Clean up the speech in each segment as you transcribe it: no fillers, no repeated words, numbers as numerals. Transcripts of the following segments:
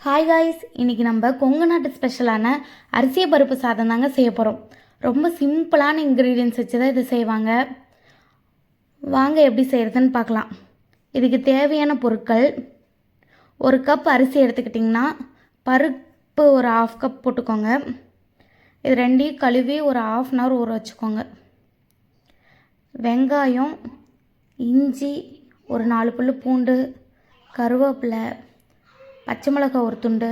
Hi guys, இன்றைக்கி நம்ம கொங்கு நாட்டு ஸ்பெஷலான அரிசி பருப்பு சாதம் தாங்க செய்ய போகிறோம். ரொம்ப சிம்பிளான இன்க்ரீடியன்ஸ் வச்சு தான் இதை செய்வாங்க. வாங்க எப்படி செய்கிறதுன்னு பார்க்கலாம். இதுக்கு தேவையான பொருட்கள், ஒரு கப் அரிசி எடுத்துக்கிட்டிங்கன்னா பருப்பு ஒரு 1/2 கப் போட்டுக்கோங்க. இது ரெண்டையும் கழுவி ஒரு 1/2 அன் ஹவர் ஊற வச்சுக்கோங்க. வெங்காயம், இஞ்சி, ஒரு 4 பல்லு பூண்டு, கருவேப்பிலை, பச்சை மிளகாய் ஒரு துண்டு,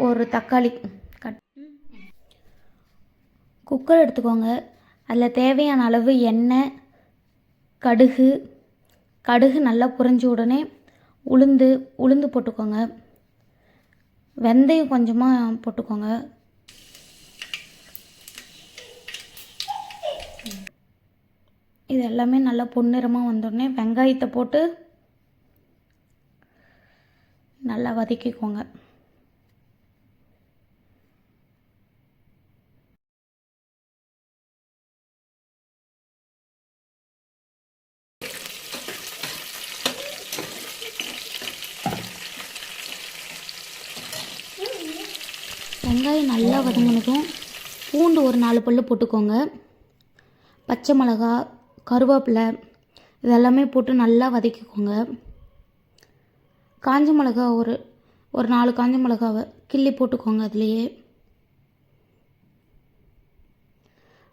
ஒரு தக்காளி குக்கர் எடுத்துக்கோங்க. அதில் தேவையான அளவு எண்ணெய், கடுகு நல்லா பொரிஞ்ச உடனே உளுந்து போட்டுக்கோங்க. வெந்தயம் கொஞ்சமாக போட்டுக்கோங்க. இது எல்லாமே நல்லா பொன்னிறமாக வந்தோடனே வெங்காயத்தை போட்டு நல்லா வதக்கிக்கோங்க. வெங்காயம் நல்லா வதங்கினதும் பூண்டு ஒரு 4 பல்லு போட்டுக்கோங்க. பச்சை மிளகா, கருவேப்பிலை இதெல்லாமே போட்டு நல்லா வதக்கிக்கோங்க. காஞ்ச மிளகா ஒரு 4 காஞ்ச மிளகாவை கிள்ளி போட்டுக்கோங்க. அதுலேயே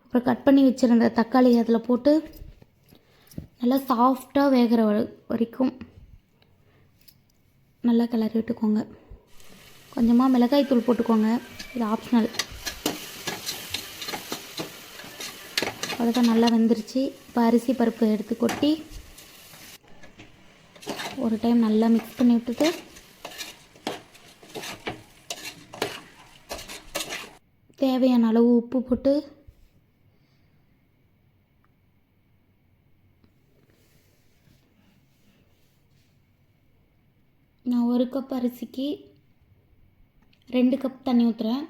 அப்புறம் கட் பண்ணி வச்சுருந்த தக்காளி அதில் போட்டு நல்லா சாஃப்டாக வேகிற வரைக்கும் நல்லா கிளறி விட்டுக்கோங்க. கொஞ்சமாக மிளகாய் தூள் போட்டுக்கோங்க, இது ஆப்ஷனல். அவ்வளோதான், நல்லா வெந்துருச்சு. இப்போ அரிசி பருப்பு எடுத்து கொட்டி ஒரு டைம் நல்லா மிக்ஸ் பண்ணி விட்டுட்டு தேவையான அளவு உப்பு போட்டு நான் 1 கப் அரிசிக்கு 2 கப் தண்ணி ஊற்றுறேன்.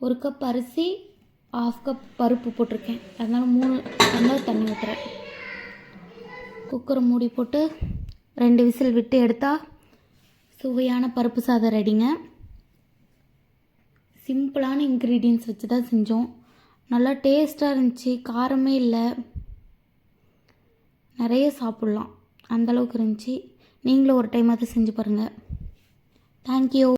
1 கப் அரிசி 1/2 கப் பருப்பு போட்டிருக்கேன், அதனால் 3 டம்ளர் தண்ணி ஊற்றுறேன். குக்கரை மூடி போட்டு 2 விசில் விட்டு எடுத்தால் சுவையான பருப்பு சாதம் ரெடிங்க. சிம்பிளான இன்க்ரீடியன்ஸ் வச்சு தான் செஞ்சோம். நல்லா டேஸ்ட்டாக இருந்துச்சு, காரமே இல்லை, நிறைய சாப்பிட்லாம், அந்தளவுக்கு இருந்துச்சு. நீங்களும் ஒரு டைம் அதை செஞ்சு பாருங்கள். தேங்க்யூ.